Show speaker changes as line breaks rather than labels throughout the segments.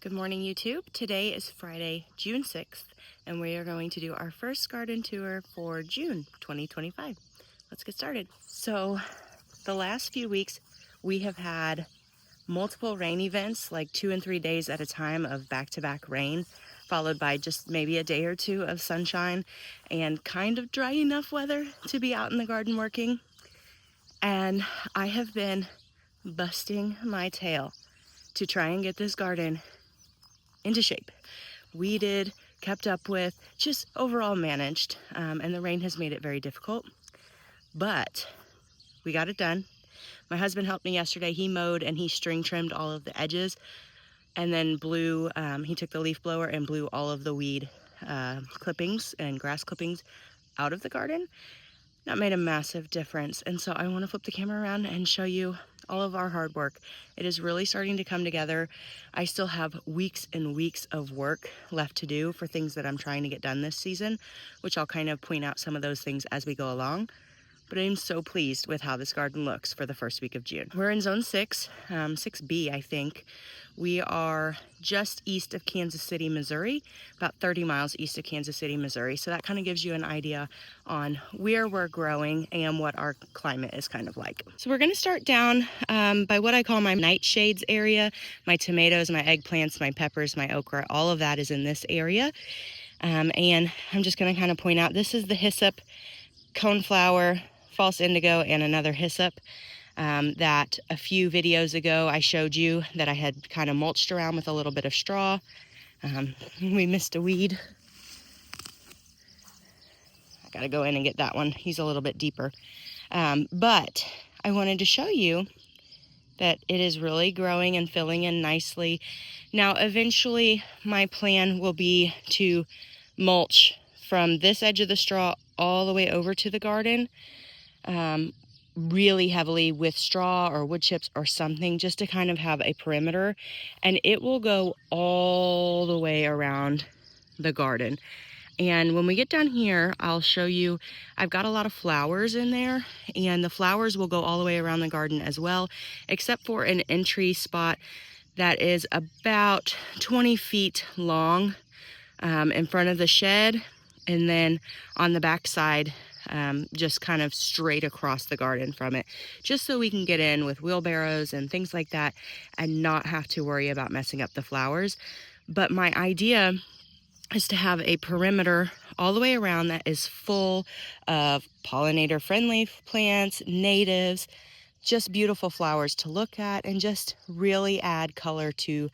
Good morning, YouTube. Today is Friday, June 6th, and we are going to do our first garden tour for June 2025. Let's get started. So the last few weeks, we have had multiple rain events, like 2 and 3 days at a time of back-to-back rain, followed by just maybe a day or two of sunshine and kind of dry enough weather to be out in the garden working. And I have been busting my tail to try and get this garden into shape. Weeded, kept up with, just overall managed, and the rain has made it very difficult, but we got it done. My husband helped me yesterday. He mowed and he string trimmed all of the edges and then blew, he took the leaf blower and blew all of the weed clippings and grass clippings out of the garden. That made a massive difference, and so I want to flip the camera around and show you all of our hard work. It is really starting to come together. I still have weeks and weeks of work left to do for things that I'm trying to get done this season, which I'll kind of point out some of those things as we go along. But I'm so pleased with how this garden looks for the first week of June. We're in zone 6, 6B, I think. We are just east of Kansas City, Missouri, about 30 miles east of Kansas City, Missouri. So that kind of gives you an idea on where we're growing and what our climate is kind of like. So we're gonna start down by what I call my nightshades area. My tomatoes, my eggplants, my peppers, my okra, all of that is in this area. And I'm just gonna kind of point out, this is the hyssop, coneflower, false indigo, and another hyssop that a few videos ago I showed you that I had kind of mulched around with a little bit of straw. We missed a weed. I gotta go in and get that one. He's a little bit deeper. But I wanted to show you that it is really growing and filling in nicely. Now, eventually my plan will be to mulch from this edge of the straw all the way over to the garden. Really heavily with straw or wood chips or something, just to kind of have a perimeter, and it will go all the way around the garden. And when we get down here, I'll show you, I've got a lot of flowers in there, and the flowers will go all the way around the garden as well, except for an entry spot that is about 20 feet long in front of the shed, and then on the back side, just kind of straight across the garden from it, just so we can get in with wheelbarrows and things like that and not have to worry about messing up the flowers. But my idea is to have a perimeter all the way around that is full of pollinator friendly plants, natives, just beautiful flowers to look at and just really add color to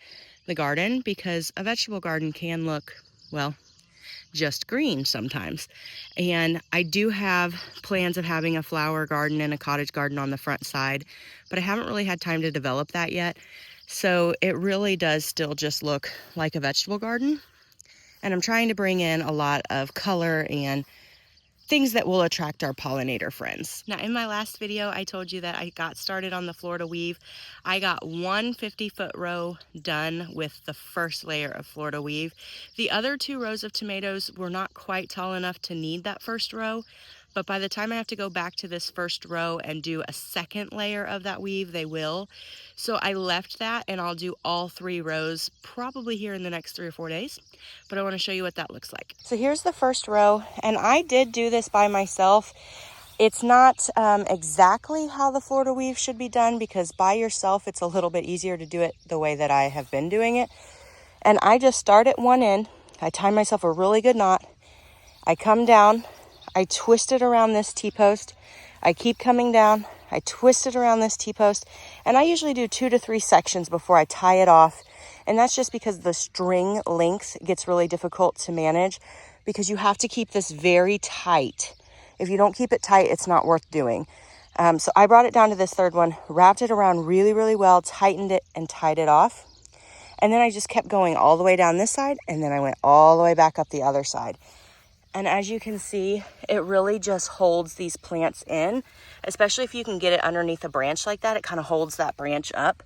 the garden, because a vegetable garden can look, well, just green sometimes. And I do have plans of having a flower garden and a cottage garden on the front side, but I haven't really had time to develop that yet. So it really does still just look like a vegetable garden. And I'm trying to bring in a lot of color and things that will attract our pollinator friends. Now, in my last video, I told you that I got started on the Florida weave. I got one 50-foot row done with the first layer of Florida weave. The other 2 rows of tomatoes were not quite tall enough to need that first row, but by the time I have to go back to this first row and do a second layer of that weave, they will. So I left that, and I'll do all 3 rows probably here in the next 3 or 4 days. But I want to show you what that looks like. So here's the first row, and I did do this by myself. It's not exactly how the Florida weave should be done, because by yourself it's a little bit easier to do it the way that I have been doing it. And I just start at one end, I tie myself a really good knot, I come down, I twist it around this T-post, I keep coming down, I twist it around this T-post, and I usually do 2 to 3 sections before I tie it off. And that's just because the string length gets really difficult to manage, because you have to keep this very tight. If you don't keep it tight, it's not worth doing. So I brought it down to this third one, wrapped it around really, really well, tightened it and tied it off. And then I just kept going all the way down this side, and then I went all the way back up the other side. And as you can see, it really just holds these plants in, especially if you can get it underneath a branch like that. It kind of holds that branch up.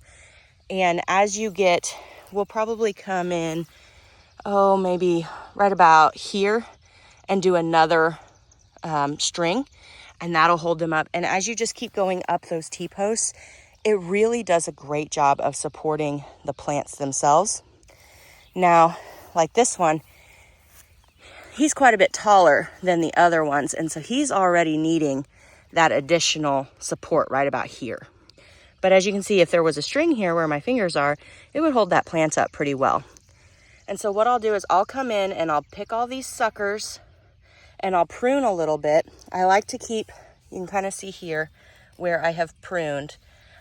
And as you get, we'll probably come in, maybe right about here and do another string, and that'll hold them up. And as you just keep going up those T-posts, it really does a great job of supporting the plants themselves. Now, like this one, he's quite a bit taller than the other ones, and so he's already needing that additional support right about here. But as you can see, if there was a string here where my fingers are, it would hold that plant up pretty well. And so what I'll do is I'll come in and I'll pick all these suckers and I'll prune a little bit. I like to keep, you can kind of see here where I have pruned.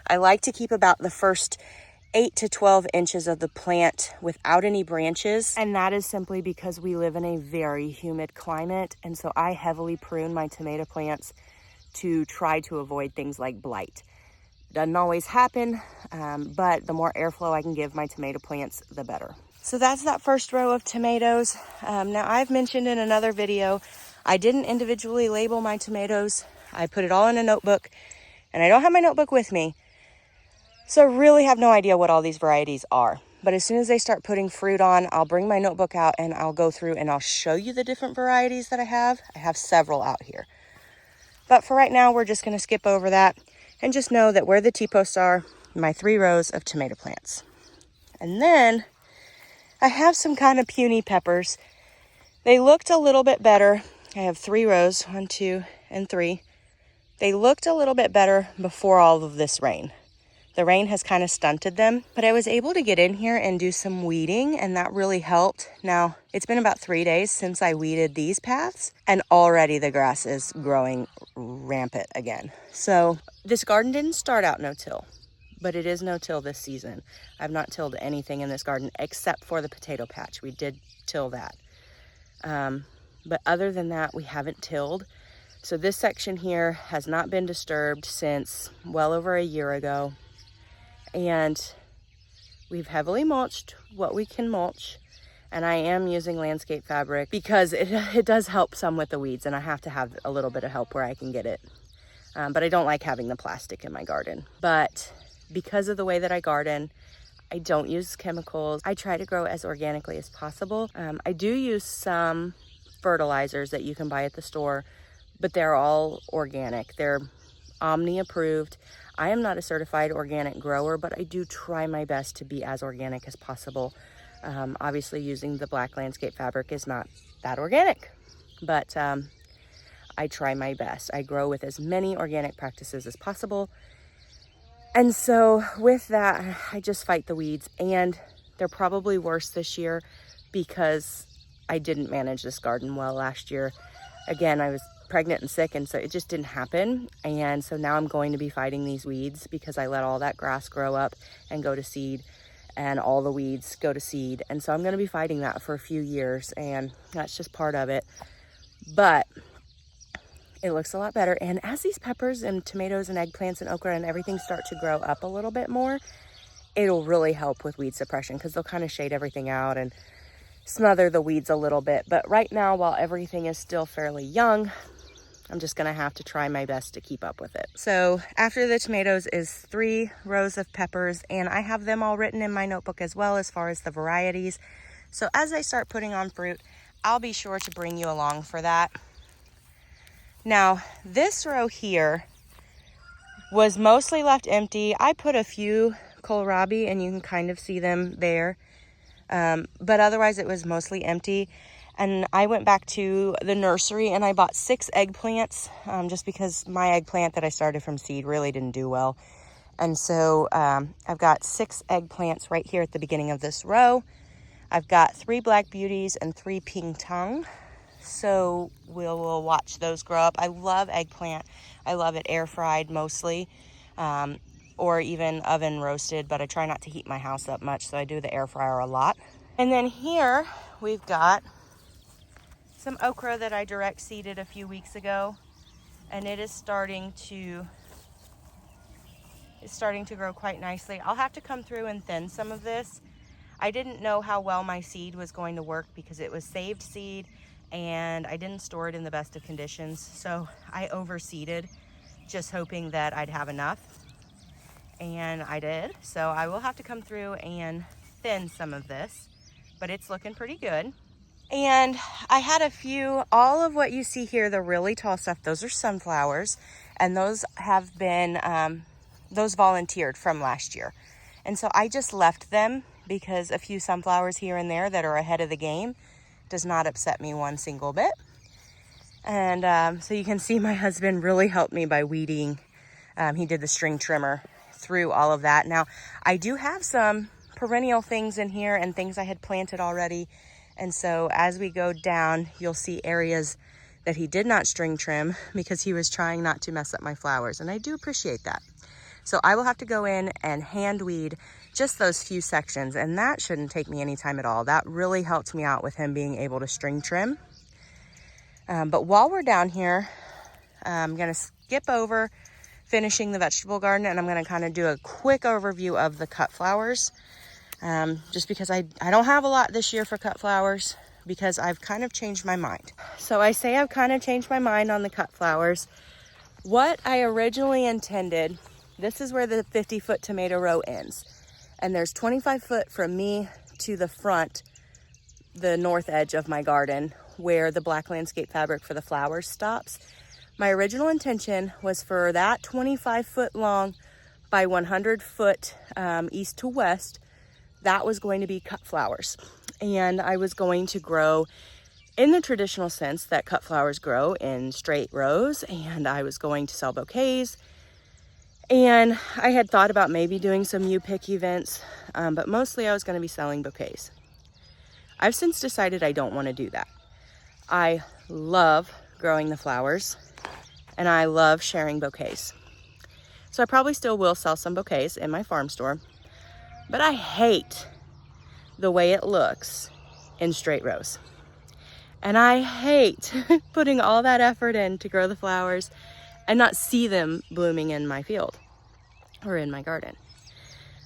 I like to keep about the first 8 to 12 inches of the plant without any branches. And that is simply because we live in a very humid climate. And so I heavily prune my tomato plants to try to avoid things like blight. Doesn't always happen, but the more airflow I can give my tomato plants, the better. So that's that first row of tomatoes. Now I've mentioned in another video, I didn't individually label my tomatoes. I put it all in a notebook, and I don't have my notebook with me. So I really have no idea what all these varieties are. But as soon as they start putting fruit on, I'll bring my notebook out and I'll go through and I'll show you the different varieties that I have. I have several out here. But for right now, we're just gonna skip over that and just know that where the T-posts are, my 3 rows of tomato plants. And then I have some kind of puny peppers. They looked a little bit better. I have 3 rows, 1, 2, and 3. They looked a little bit better before all of this rain. The rain has kind of stunted them, but I was able to get in here and do some weeding, and that really helped. Now, it's been about 3 days since I weeded these paths, and already the grass is growing rampant again. So this garden didn't start out no-till, but it is no-till this season. I've not tilled anything in this garden except for the potato patch. We did till that. But other than that, we haven't tilled. So this section here has not been disturbed since well over a year ago. And we've heavily mulched what we can mulch. And I am using landscape fabric because it does help some with the weeds, and I have to have a little bit of help where I can get it. But I don't like having the plastic in my garden. But because of the way that I garden, I don't use chemicals. I try to grow as organically as possible. I do use some fertilizers that you can buy at the store, but they're all organic. They're Omni approved. I am not a certified organic grower, but I do try my best to be as organic as possible. Obviously, using the black landscape fabric is not that organic, but I try my best. I grow with as many organic practices as possible. And so with that, I just fight the weeds, and they're probably worse this year because I didn't manage this garden well last year. Again, I was pregnant and sick, and so it just didn't happen. And so now I'm going to be fighting these weeds because I let all that grass grow up and go to seed, and all the weeds go to seed. And so I'm going to be fighting that for a few years, and that's just part of it. But it looks a lot better. And as these peppers and tomatoes and eggplants and okra and everything start to grow up a little bit more, it'll really help with weed suppression because they'll kind of shade everything out and smother the weeds a little bit. But right now, while everything is still fairly young, I'm just gonna have to try my best to keep up with it. So after the tomatoes is 3 rows of peppers, and I have them all written in my notebook as well as far as the varieties. So as I start putting on fruit, I'll be sure to bring you along for that. Now, this row here was mostly left empty. I put a few kohlrabi, and you can kind of see them there. But otherwise it was mostly empty. And I went back to the nursery and I bought 6 eggplants, just because my eggplant that I started from seed really didn't do well. And so I've got 6 eggplants right here at the beginning of this row. I've got 3 black beauties and 3 ping tong. So we'll watch those grow up. I love eggplant. I love it air fried mostly, or even oven roasted, but I try not to heat my house up much, so I do the air fryer a lot. And then here we've got some okra that I direct seeded a few weeks ago, and it is starting to grow quite nicely. I'll have to come through and thin some of this. I didn't know how well my seed was going to work because it was saved seed and I didn't store it in the best of conditions, so I overseeded, just hoping that I'd have enough, and I did. So I will have to come through and thin some of this, but it's looking pretty good. And I had a few, all of what you see here, the really tall stuff, those are sunflowers, and those have been, those volunteered from last year. And so I just left them because a few sunflowers here and there that are ahead of the game does not upset me one single bit. And so you can see my husband really helped me by weeding. He did the string trimmer through all of that. Now, I do have some perennial things in here and things I had planted already. And so as we go down, you'll see areas that he did not string trim because he was trying not to mess up my flowers. And I do appreciate that. So I will have to go in and hand weed just those few sections. And that shouldn't take me any time at all. That really helped me out with him being able to string trim. But while we're down here, I'm going to skip over finishing the vegetable garden, and I'm going to kind of do a quick overview of the cut flowers. Just because I don't have a lot this year for cut flowers because I've kind of changed my mind. So I say I've kind of changed my mind on the cut flowers. What I originally intended, this is where the 50-foot tomato row ends. And there's 25 foot from me to the front, the north edge of my garden, where the black landscape fabric for the flowers stops. My original intention was for that 25 foot long by 100 foot east to west. That was going to be cut flowers. And I was going to grow in the traditional sense that cut flowers grow in straight rows, and I was going to sell bouquets. And I had thought about maybe doing some U-pick events, but mostly I was going to be selling bouquets. I've since decided I don't want to do that. I love growing the flowers, and I love sharing bouquets. So I probably still will sell some bouquets in my farm store, but I hate the way it looks in straight rows. And I hate putting all that effort in to grow the flowers and not see them blooming in my field or in my garden.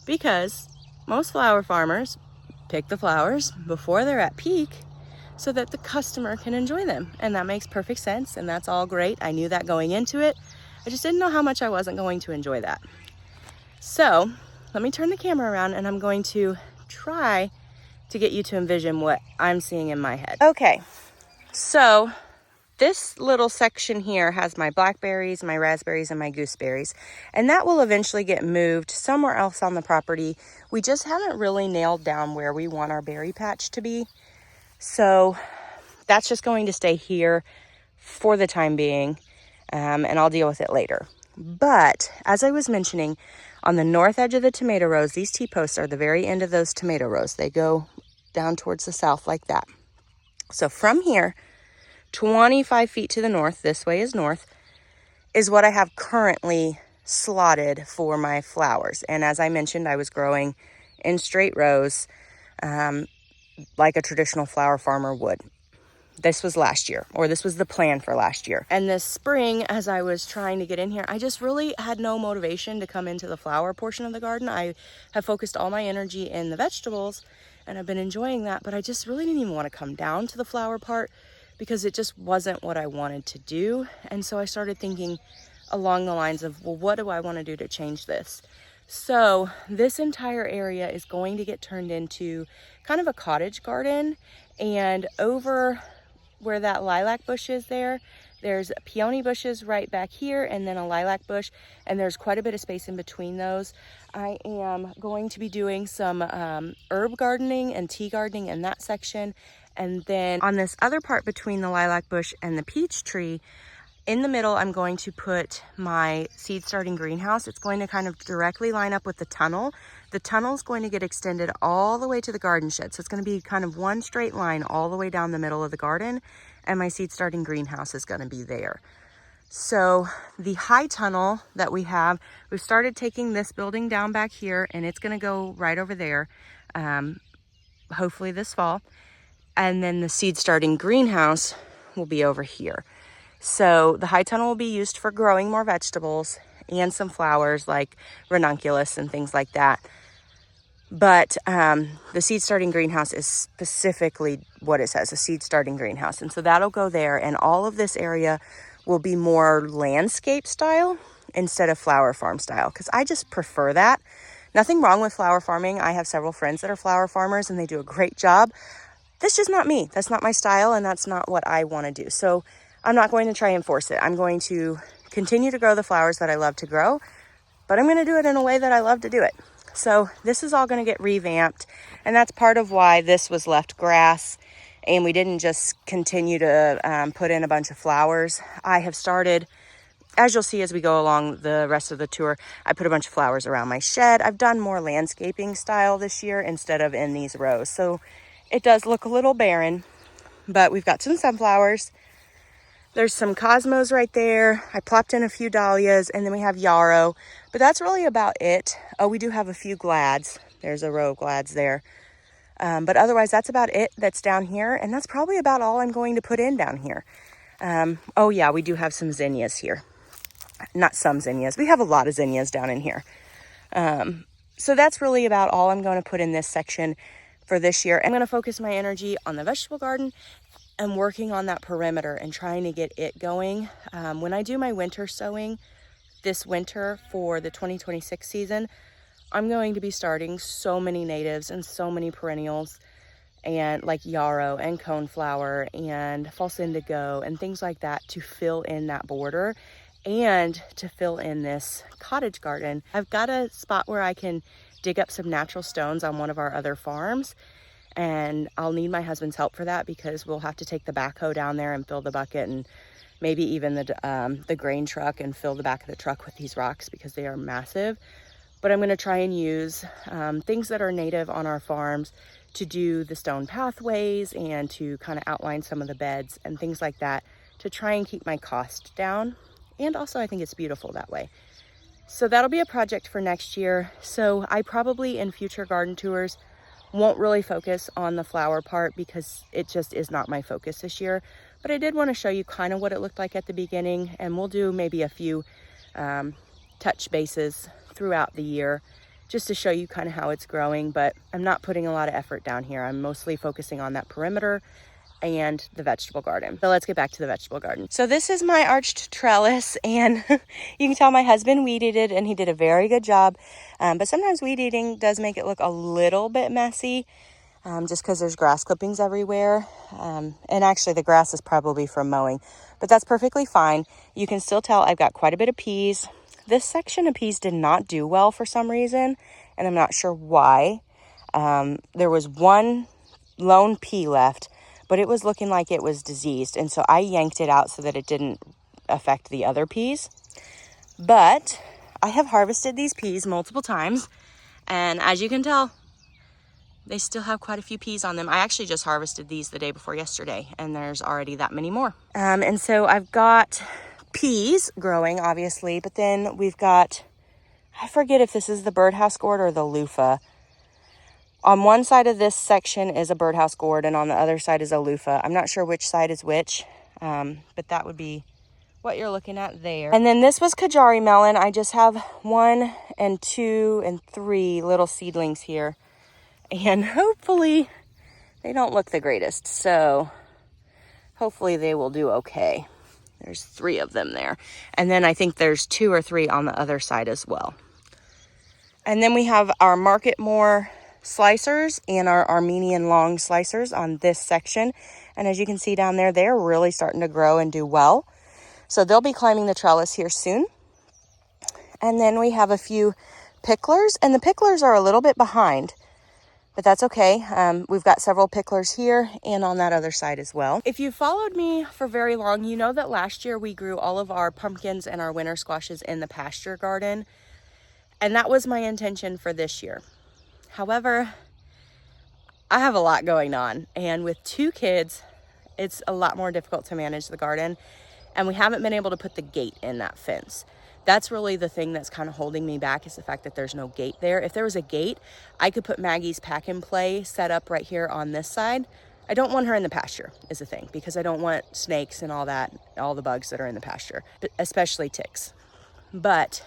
Because most flower farmers pick the flowers before they're at peak so that the customer can enjoy them. And that makes perfect sense, and that's all great. I knew that going into it. I just didn't know how much I wasn't going to enjoy that. So let me turn the camera around, and I'm going to try to get you to envision what I'm seeing in my head. Okay, so this little section here has my blackberries, my raspberries, and my gooseberries, and that will eventually get moved somewhere else on the property. We just haven't really nailed down where we want our berry patch to be. So that's just going to stay here for the time being, and I'll deal with it later. But as I was mentioning, on the north edge of the tomato rows, these T-posts are the very end of those tomato rows. They go down towards the south like that. So from here, 25 feet to the north, this way is north, is what I have currently slotted for my flowers. And as I mentioned, I was growing in straight rows, like a traditional flower farmer would. This was last year, or this was the plan for last year. And this spring, as I was trying to get in here, I just really had no motivation to come into the flower portion of the garden. I have focused all my energy in the vegetables, and I've been enjoying that, but I just really didn't even want to come down to the flower part because it just wasn't what I wanted to do. And so I started thinking along the lines of, well, what do I want to do to change this? So this entire area is going to get turned into kind of a cottage garden, and over where that lilac bush is there's peony bushes right back here, and then a lilac bush, and there's quite a bit of space in between those. I am going to be doing some herb gardening and tea gardening in that section, and then on this other part between the lilac bush and the peach tree, in the middle, I'm going to put my seed starting greenhouse. It's going to kind of directly line up with the tunnel. The tunnel is going to get extended all the way to the garden shed. So it's going to be kind of one straight line all the way down the middle of the garden. And my seed starting greenhouse is going to be there. So the high tunnel that we have, we've started taking this building down back here, and it's going to go right over there, hopefully this fall. And then the seed starting greenhouse will be over here. So the high tunnel will be used for growing more vegetables and some flowers like ranunculus and things like that. But the seed starting greenhouse is specifically what it says, a seed starting greenhouse. And so that'll go there, and all of this area will be more landscape style instead of flower farm style, because I just prefer that. Nothing wrong with flower farming. I have several friends that are flower farmers and they do a great job. That's just not me. That's not my style, and that's not what I want to do. So I'm not going to try and force it. I'm going to continue to grow the flowers that I love to grow, but I'm going to do it in a way that I love to do it. So this is all going to get revamped, and that's part of why this was left grass and we didn't just continue to put in a bunch of flowers. I have started, as you'll see as we go along the rest of the tour, I put a bunch of flowers around my shed. I've done more landscaping style this year instead of in these rows. So it does look a little barren, but we've got some sunflowers. There's some cosmos right there. I plopped in a few dahlias, and then we have yarrow, but that's really about it. Oh, we do have a few glads. There's a row of glads there. But otherwise, that's about it that's down here, and that's probably about all I'm going to put in down here. Oh yeah, we do have some zinnias here. Not some zinnias. We have a lot of zinnias down in here. So that's really about all I'm going to put in this section for this year. I'm going to focus my energy on the vegetable garden and working on that perimeter and trying to get it going. When I do my winter sowing this winter for the 2026 season, I'm going to be starting so many natives and so many perennials, and like yarrow and coneflower and false indigo and things like that, to fill in that border and to fill in this cottage garden. I've got a spot where I can dig up some natural stones on one of our other farms, and I'll need my husband's help for that because we'll have to take the backhoe down there and fill the bucket, and maybe even the grain truck, and fill the back of the truck with these rocks because they are massive. But I'm going to try and use things that are native on our farms to do the stone pathways and to kind of outline some of the beds and things like that to try and keep my cost down. And also I think it's beautiful that way. So that'll be a project for next year. So I probably in future garden tours won't really focus on the flower part because it just is not my focus this year. But I did want to show you kind of what it looked like at the beginning, and we'll do maybe a few touch bases throughout the year just to show you kind of how it's growing. But I'm not putting a lot of effort down here. I'm mostly focusing on that perimeter and the vegetable garden. So let's get back to the vegetable garden. So this is my arched trellis, and you can tell my husband weeded it, and he did a very good job. But sometimes weed eating does make it look a little bit messy, just because there's grass clippings everywhere. And actually the grass is probably from mowing, but that's perfectly fine. You can still tell I've got quite a bit of peas. This section of peas did not do well for some reason, and I'm not sure why. There was one lone pea left, but it was looking like it was diseased, and so I yanked it out so that it didn't affect the other peas. But I have harvested these peas multiple times, and as you can tell, they still have quite a few peas on them. I actually just harvested these the day before yesterday, and there's already that many more. And so I've got peas growing, obviously, but then we've got, I forget if this is the birdhouse gourd or the loofah. On one side of this section is a birdhouse gourd, and on the other side is a loofah. I'm not sure which side is which, but that would be what you're looking at there. And then this was Kajari melon. I just have 1 and 2 and 3 little seedlings here, and hopefully they don't look the greatest, so hopefully they will do okay. There's 3 of them there, and then I think there's 2 or 3 on the other side as well. And then we have our Marketmore slicers and our Armenian long slicers on this section, and as you can see down there, they're really starting to grow and do well, so they'll be climbing the trellis here soon. And then we have a few picklers, and the picklers are a little bit behind, but that's okay. We've got several picklers here and on that other side as well. If you followed me for very long, you know that last year we grew all of our pumpkins and our winter squashes in the pasture garden, and that was my intention for this year. However, I have a lot going on, and with 2 kids, it's a lot more difficult to manage the garden, and we haven't been able to put the gate in that fence. That's really the thing that's kind of holding me back, is the fact that there's no gate there. If there was a gate, I could put Maggie's pack and play set up right here on this side. I don't want her in the pasture is the thing, because I don't want snakes and all that, all the bugs that are in the pasture, but especially ticks. But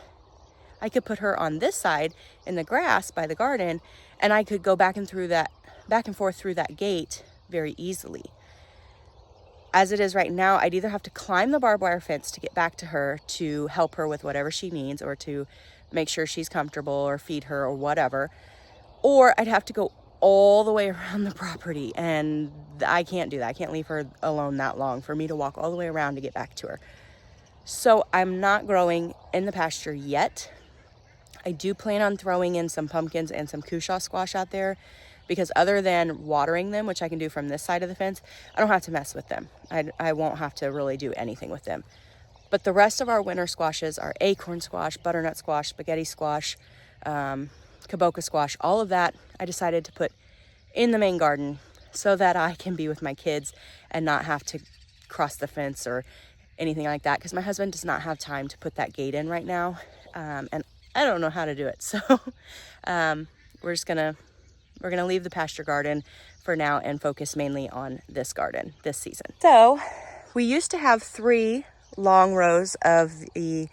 I could put her on this side in the grass by the garden, and I could go back and forth through that gate very easily. As it is right now, I'd either have to climb the barbed wire fence to get back to her to help her with whatever she needs, or to make sure she's comfortable or feed her or whatever, or I'd have to go all the way around the property, and I can't do that. I can't leave her alone that long for me to walk all the way around to get back to her. So I'm not growing in the pasture yet. I do plan on throwing in some pumpkins and some cushaw squash out there, because other than watering them, which I can do from this side of the fence, I don't have to mess with them. I won't have to really do anything with them. But the rest of our winter squashes are acorn squash, butternut squash, spaghetti squash, kaboka squash, all of that I decided to put in the main garden so that I can be with my kids and not have to cross the fence or anything like that, because my husband does not have time to put that gate in right now, and I don't know how to do it. So we're gonna leave the pasture garden for now and focus mainly on this garden this season. So we used to have 3 long rows of the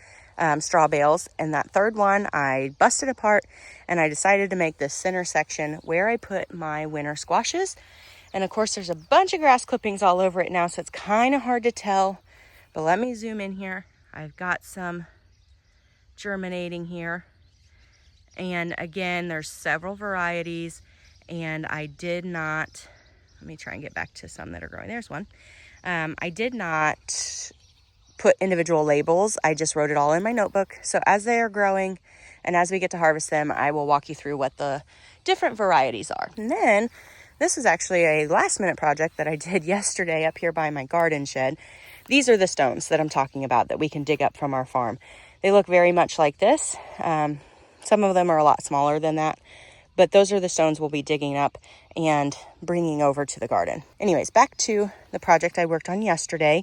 straw bales, and that third one I busted apart, and I decided to make this center section where I put my winter squashes. And of course there's a bunch of grass clippings all over it now, so it's kind of hard to tell, but let me zoom in here. I've got some germinating here, and again, there's several varieties, and I did not, let me try and get back to some that are growing. There's one. I did not put individual labels. I just wrote it all in my notebook. So as they are growing and as we get to harvest them, I will walk you through what the different varieties are. And then this is actually a last minute project that I did yesterday up here by my garden shed. These are the stones that I'm talking about that we can dig up from our farm. They look very much like this. Some of them are a lot smaller than that, but those are the stones we'll be digging up and bringing over to the garden. Anyways, back to the project I worked on yesterday.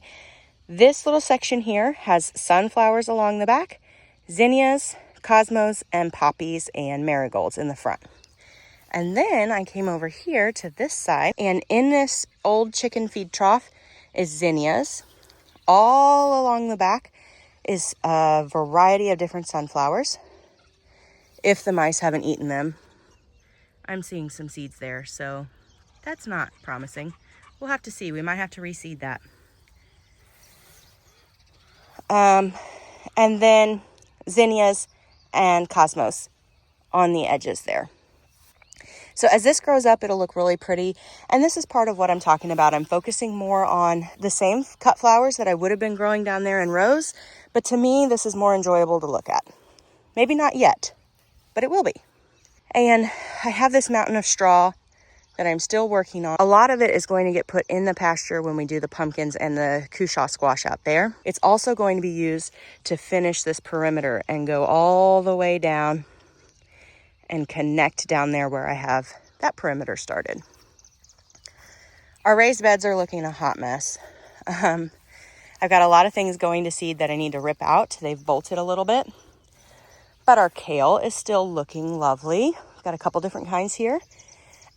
This little section here has sunflowers along the back, zinnias, cosmos, and poppies and marigolds in the front. And then I came over here to this side, and in this old chicken feed trough is zinnias. All along the back is a variety of different sunflowers. If the mice haven't eaten them, I'm seeing some seeds there, so that's not promising. We'll have to see. We might have to reseed that. And then zinnias and cosmos on the edges there. So as this grows up, it'll look really pretty. And this is part of what I'm talking about. I'm focusing more on the same cut flowers that I would have been growing down there in rows. But to me, this is more enjoyable to look at. Maybe not yet, but it will be. And I have this mountain of straw that I'm still working on. A lot of it is going to get put in the pasture when we do the pumpkins and the cushaw squash out there. It's also going to be used to finish this perimeter and go all the way down and connect down there where I have that perimeter started. Our raised beds are looking a hot mess. I've got a lot of things going to seed that I need to rip out. They've bolted a little bit. But our kale is still looking lovely. I've got a couple different kinds here.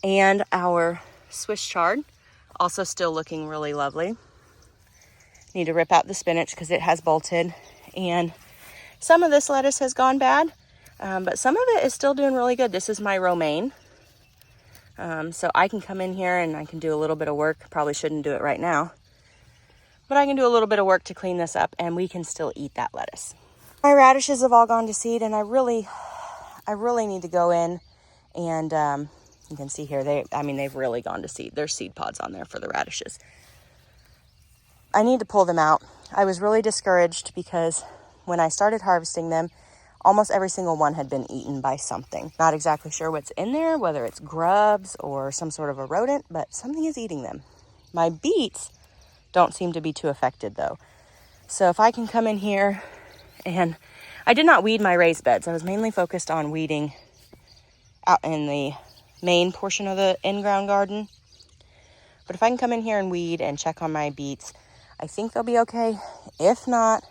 And our Swiss chard, also still looking really lovely. Need to rip out the spinach because it has bolted. And some of this lettuce has gone bad, but some of it is still doing really good. This is my romaine. So I can come in here and I can do a little bit of work. Probably shouldn't do it right now. But I can do a little bit of work to clean this up and we can still eat that lettuce. My radishes have all gone to seed, and I really need to go in and you can see here, they've really gone to seed. There's seed pods on there for the radishes. I need to pull them out. I was really discouraged because when I started harvesting them, almost every single one had been eaten by something. Not exactly sure what's in there, whether it's grubs or some sort of a rodent, but something is eating them. My beets don't seem to be too affected though. So if I can come in here, and I did not weed my raised beds. I was mainly focused on weeding out in the main portion of the in-ground garden. But if I can come in here and weed and check on my beets, I think they'll be okay. If not,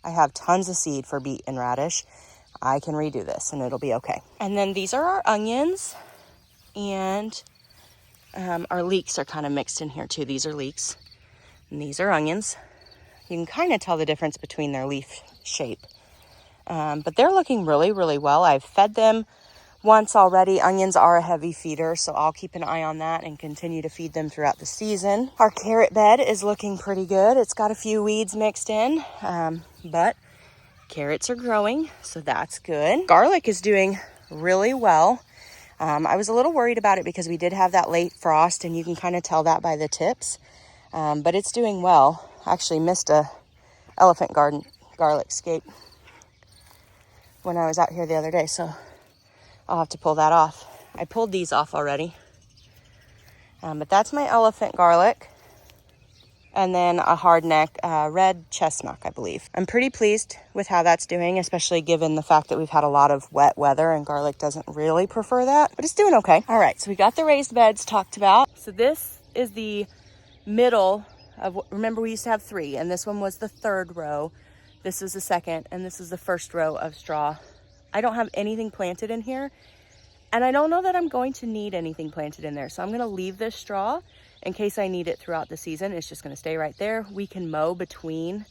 I have tons of seed for beet and radish. I can redo this and it'll be okay. And then these are our onions, and our leeks are kind of mixed in here too. These are leeks and these are onions. You can kind of tell the difference between their leaf shape. But they're looking really, really well. I've fed them once already. Onions are a heavy feeder, so I'll keep an eye on that and continue to feed them throughout the season. Our carrot bed is looking pretty good. It's got a few weeds mixed in, but carrots are growing, so that's good. Garlic is doing really well. I was a little worried about it because we did have that late frost, and you can kind of tell that by the tips, but it's doing well. Actually missed a elephant garden garlic scape. when I was out here the other day, so I'll have to pull that off. I pulled these off already. But that's my elephant garlic. And then a hardneck red chestnut, I believe. I'm pretty pleased with how that's doing, especially given the fact that we've had a lot of wet weather and garlic doesn't really prefer that, but it's doing okay. All right, so we got the raised beds talked about. So this is the middle of, remember we used to have 3, and this one was the 3rd row. This was the 2nd, and this is the 1st row of straw. I don't have anything planted in here, and I don't know that I'm going to need anything planted in there. So I'm gonna leave this straw in case I need it throughout the season. It's just gonna stay right there. We can mow between,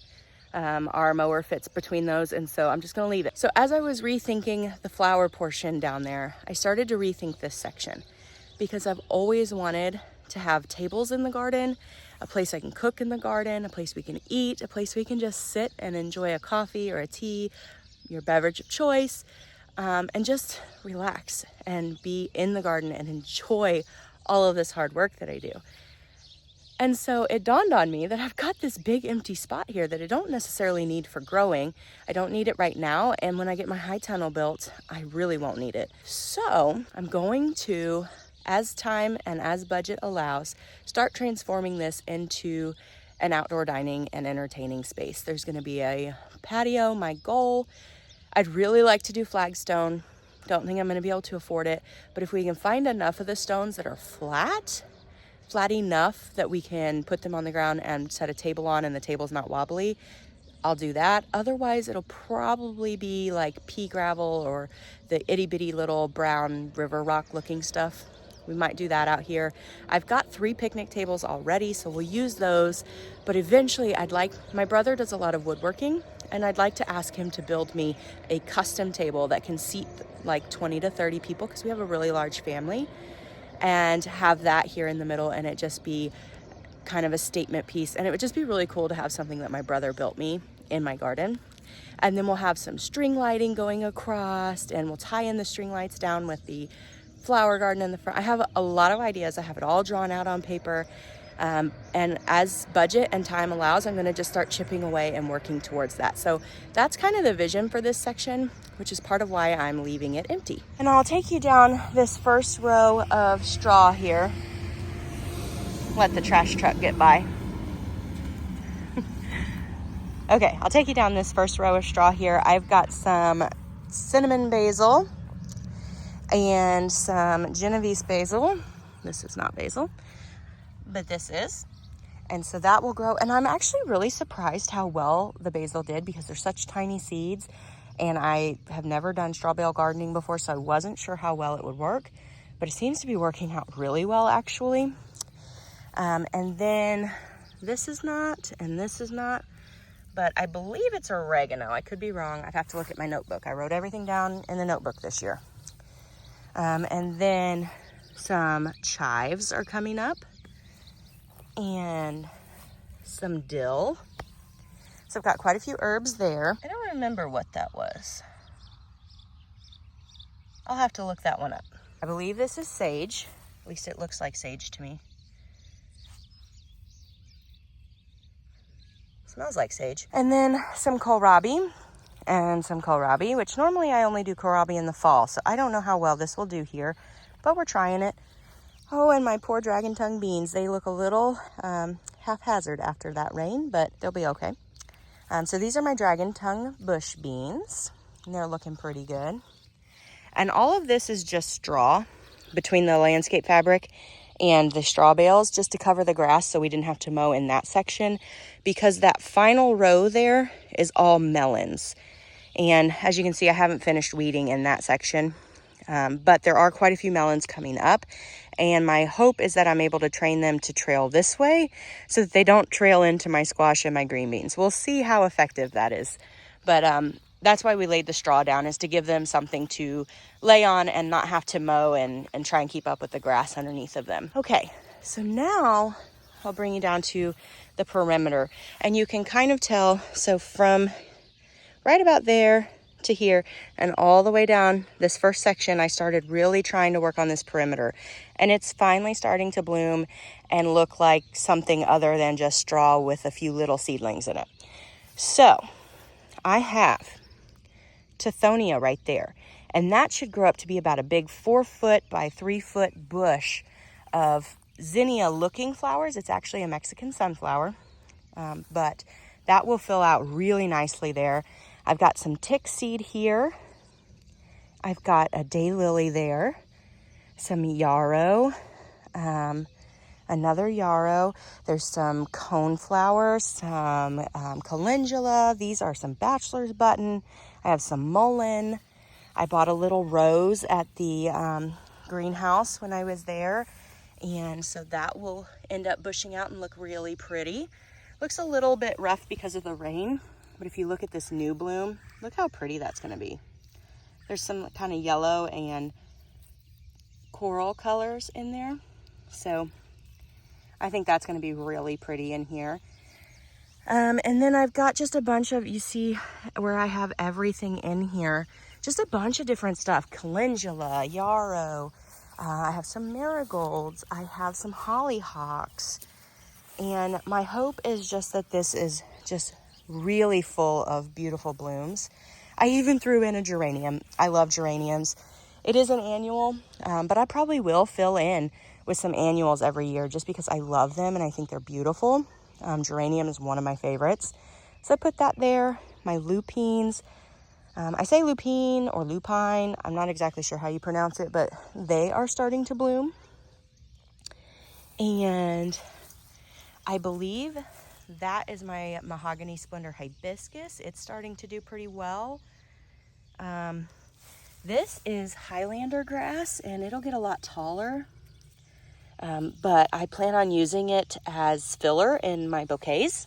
our mower fits between those, and so I'm just gonna leave it. So as I was rethinking the flower portion down there, I started to rethink this section because I've always wanted to have tables in the garden, a place I can cook in the garden, a place we can eat, a place we can just sit and enjoy a coffee or a tea, your beverage of choice, and just relax and be in the garden and enjoy all of this hard work that I do. And so it dawned on me that I've got this big empty spot here that I don't necessarily need for growing. I don't need it right now. And when I get my high tunnel built, I really won't need it. So I'm going to, as time and as budget allows, start transforming this into an outdoor dining and entertaining space. There's going to be a patio. My goal, I'd really like to do flagstone. Don't think I'm going to be able to afford it, but if we can find enough of the stones that are flat enough that we can put them on the ground and set a table on and the table's not wobbly, I'll do that. Otherwise, it'll probably be like pea gravel or the itty bitty little brown river rock looking stuff. We might do that out here. I've got 3 picnic tables already, so we'll use those. But eventually my brother does a lot of woodworking, and I'd like to ask him to build me a custom table that can seat like 20 to 30 people, because we have a really large family, and have that here in the middle, and it just be kind of a statement piece. And it would just be really cool to have something that my brother built me in my garden. And then we'll have some string lighting going across, and we'll tie in the string lights down with the flower garden in the front. I have a lot of ideas. I have it all drawn out on paper. And as budget and time allows, I'm gonna just start chipping away and working towards that. So that's kind of the vision for this section, which is part of why I'm leaving it empty. And I'll take you down this first row of straw here. Let the trash truck get by. Okay, I'll take you down this first row of straw here. I've got some cinnamon basil and some Genovese basil. This is not basil, but this is. And so that will grow. And I'm actually really surprised how well the basil did, because they're such tiny seeds. And I have never done straw bale gardening before, so I wasn't sure how well it would work. But it seems to be working out really well, actually. And then this is not, and this is not. But I believe it's oregano. I could be wrong. I'd have to look at my notebook. I wrote everything down in the notebook this year. And then some chives are coming up, and some dill. So I've got quite a few herbs there. I don't remember what that was. I'll have to look that one up. I believe this is sage. At least it looks like sage to me. Smells like sage. And then some kohlrabi and some kohlrabi, which normally I only do kohlrabi in the fall, so I don't know how well this will do here, but we're trying it. Oh, and my poor dragon tongue beans, they look a little haphazard after that rain, but they'll be okay. So these are my dragon tongue bush beans, and they're looking pretty good. And all of this is just straw between the landscape fabric and the straw bales, just to cover the grass so we didn't have to mow in that section, because that final row there is all melons. And as you can see, I haven't finished weeding in that section, but there are quite a few melons coming up. And my hope is that I'm able to train them to trail this way so that they don't trail into my squash and my green beans. We'll see how effective that is. But that's why we laid the straw down, is to give them something to lay on and not have to mow and try and keep up with the grass underneath of them. Okay, so now I'll bring you down to the perimeter. And you can kind of tell, so from right about there to here and all the way down this first section, I started really trying to work on this perimeter. And it's finally starting to bloom and look like something other than just straw with a few little seedlings in it. So I have Tithonia right there. And that should grow up to be about a big 4-foot by 3-foot bush of zinnia-looking flowers. It's actually a Mexican sunflower, but that will fill out really nicely there. I've got some tick seed here. I've got a daylily there, some yarrow, another yarrow. There's some coneflower, some calendula. These are some bachelor's button. I have some mullein. I bought a little rose at the greenhouse when I was there, and so that will end up bushing out and look really pretty. Looks a little bit rough because of the rain, but if you look at this new bloom, look how pretty that's going to be. There's some kind of yellow and coral colors in there, so I think that's going to be really pretty in here. And then I've got just a bunch of, you see where I have everything in here, just a bunch of different stuff. Calendula, yarrow, I have some marigolds, I have some hollyhocks. And my hope is just that this is just really full of beautiful blooms. I even threw in a geranium. I love geraniums. It is an annual, but I probably will fill in with some annuals every year just because I love them and I think they're beautiful. Geranium is one of my favorites. So I put that there. My lupines. I say lupine or lupine. I'm not exactly sure how you pronounce it, but they are starting to bloom. And I believe that is my mahogany splendor hibiscus. It's starting to do pretty well. This is Highlander grass, and it'll get a lot taller. But I plan on using it as filler in my bouquets.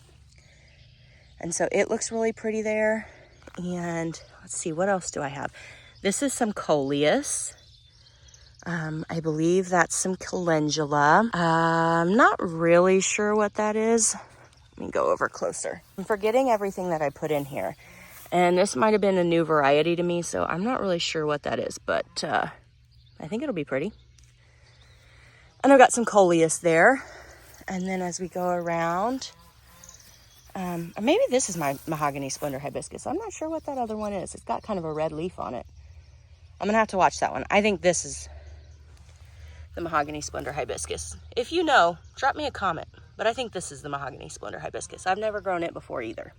And so it looks really pretty there. And let's see, what else do I have? This is some coleus. I believe that's some calendula. I'm not really sure what that is. Let me go over closer. I'm forgetting everything that I put in here. And this might have been a new variety to me, so I'm not really sure what that is, but I think it'll be pretty. And I've got some coleus there. And then as we go around, or maybe this is my mahogany splendor hibiscus. I'm not sure what that other one is. It's got kind of a red leaf on it. I'm gonna have to watch that one. I think this is the mahogany splendor hibiscus. If you know, drop me a comment. But I think this is the mahogany splendor hibiscus. I've never grown it before either.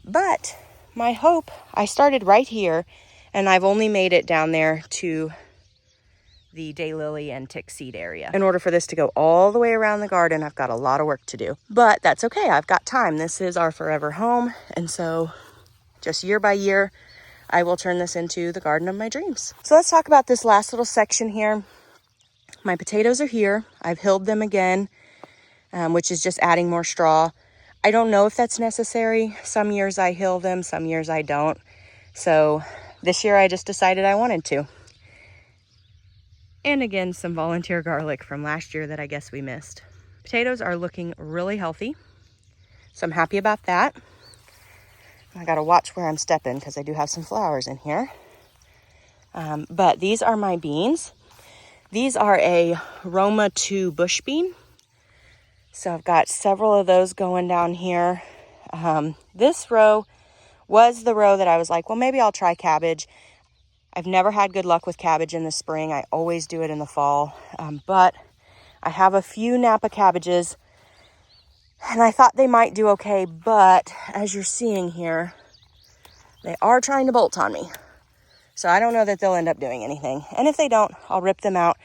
But my hope, I started right here, and I've only made it down there to the daylily and tick seed area. In order for this to go all the way around the garden, I've got a lot of work to do. But that's okay, I've got time. This is our forever home, and so just year by year, I will turn this into the garden of my dreams. So let's talk about this last little section here. My potatoes are here. I've hilled them again, which is just adding more straw. I don't know if that's necessary. Some years I hill them, some years I don't. So this year I just decided I wanted to. And again, some volunteer garlic from last year that I guess we missed. Potatoes are looking really healthy, so I'm happy about that. I gotta watch where I'm stepping because I do have some flowers in here. But these are my beans. These are a Roma 2 bush bean. So I've got several of those going down here. This row was the row that I was like, well, maybe I'll try cabbage. I've never had good luck with cabbage in the spring. I always do it in the fall. But I have a few Napa cabbages, and I thought they might do okay. But as you're seeing here, they are trying to bolt on me. So I don't know that they'll end up doing anything. And if they don't, I'll rip them out.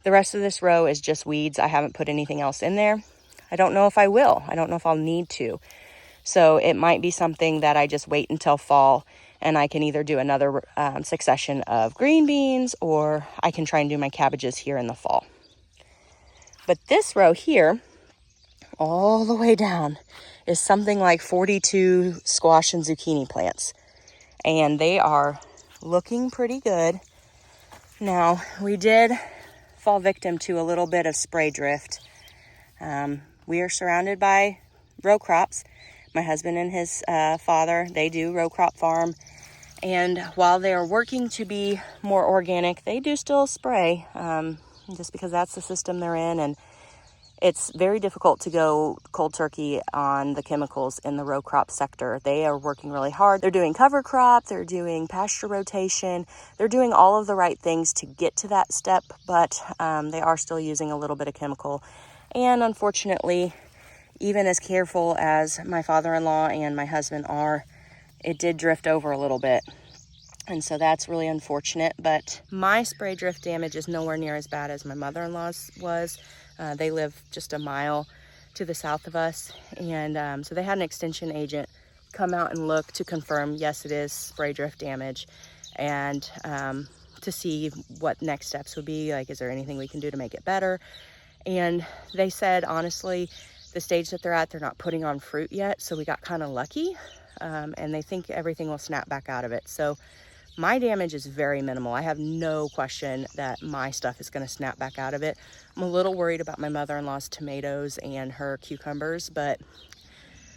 The rest of this row is just weeds. I haven't put anything else in there. I don't know if I will. I don't know if I'll need to. So it might be something that I just wait until fall, and I can either do another succession of green beans, or I can try and do my cabbages here in the fall. But this row here, all the way down, is something like 42 squash and zucchini plants. And they are looking pretty good. Now, we did fall victim to a little bit of spray drift. We are surrounded by row crops. My husband and his father, they do row crop farm. And while they are working to be more organic, they do still spray, just because that's the system they're in. And It's very difficult to go cold turkey on the chemicals in the row crop sector. They are working really hard. They're doing cover crop, they're doing pasture rotation, they're doing all of the right things to get to that step, but they are still using a little bit of chemical. And unfortunately, even as careful as my father-in-law and my husband are, it did drift over a little bit. And so that's really unfortunate, but my spray drift damage is nowhere near as bad as my mother-in-law's was. They live just a mile to the south of us, and so they had an extension agent come out and look to confirm, yes, it is spray drift damage, and to see what next steps would be, like, is there anything we can do to make it better? And they said, honestly, the stage that they're at, they're not putting on fruit yet, so we got kind of lucky, and they think everything will snap back out of it. So my damage is very minimal. I have no question that my stuff is going to snap back out of it. I'm a little worried about my mother-in-law's tomatoes and her cucumbers, but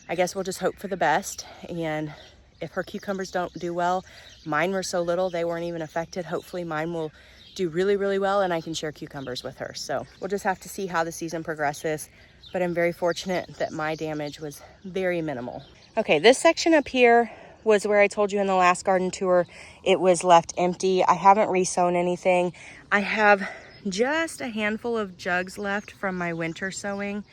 I guess we'll just hope for the best. And if her cucumbers don't do well, mine were so little they weren't even affected. Hopefully mine will do really, really well and I can share cucumbers with her. So we'll just have to see how the season progresses, but I'm very fortunate that my damage was very minimal. Okay, this section up here was where I told you in the last garden tour it was left empty. I haven't resown anything. I have just a handful of jugs left from my winter sowing,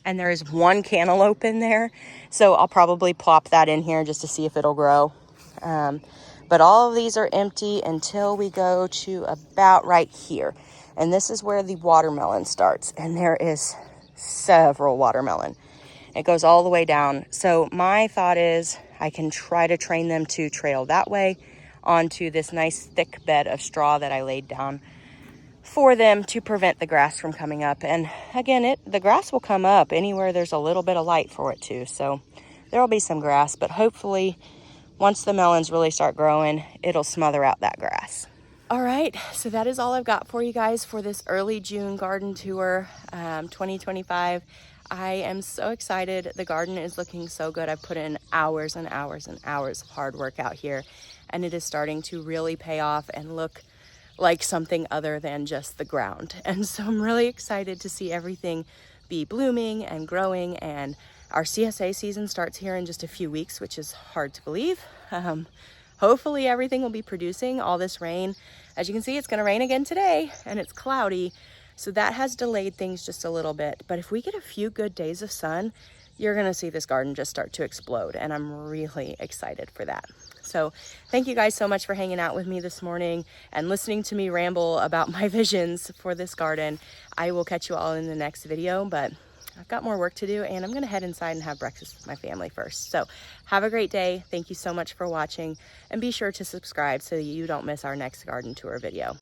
and there is one cantaloupe in there, so I'll probably plop that in here just to see if it'll grow. But all of these are empty until we go to about right here, and this is where the watermelon starts, and there is several watermelon. It goes all the way down. So my thought is I can try to train them to trail that way onto this nice thick bed of straw that I laid down for them to prevent the grass from coming up. And again, the grass will come up anywhere there's a little bit of light for it to. So there will be some grass, but hopefully once the melons really start growing, it'll smother out that grass. All right, so that is all I've got for you guys for this early June garden tour 2025. I am so excited. The garden is looking so good. I've put in hours and hours and hours of hard work out here, and it is starting to really pay off and look like something other than just the ground. And so I'm really excited to see everything be blooming and growing, and our CSA season starts here in just a few weeks, which is hard to believe. Hopefully everything will be producing. All this rain, as you can see, it's going to rain again today, and it's cloudy. So that has delayed things just a little bit. But if we get a few good days of sun, you're gonna see this garden just start to explode. And I'm really excited for that. So thank you guys so much for hanging out with me this morning and listening to me ramble about my visions for this garden. I will catch you all in the next video, but I've got more work to do, and I'm gonna head inside and have breakfast with my family first. So have a great day. Thank you so much for watching, and be sure to subscribe so you don't miss our next garden tour video.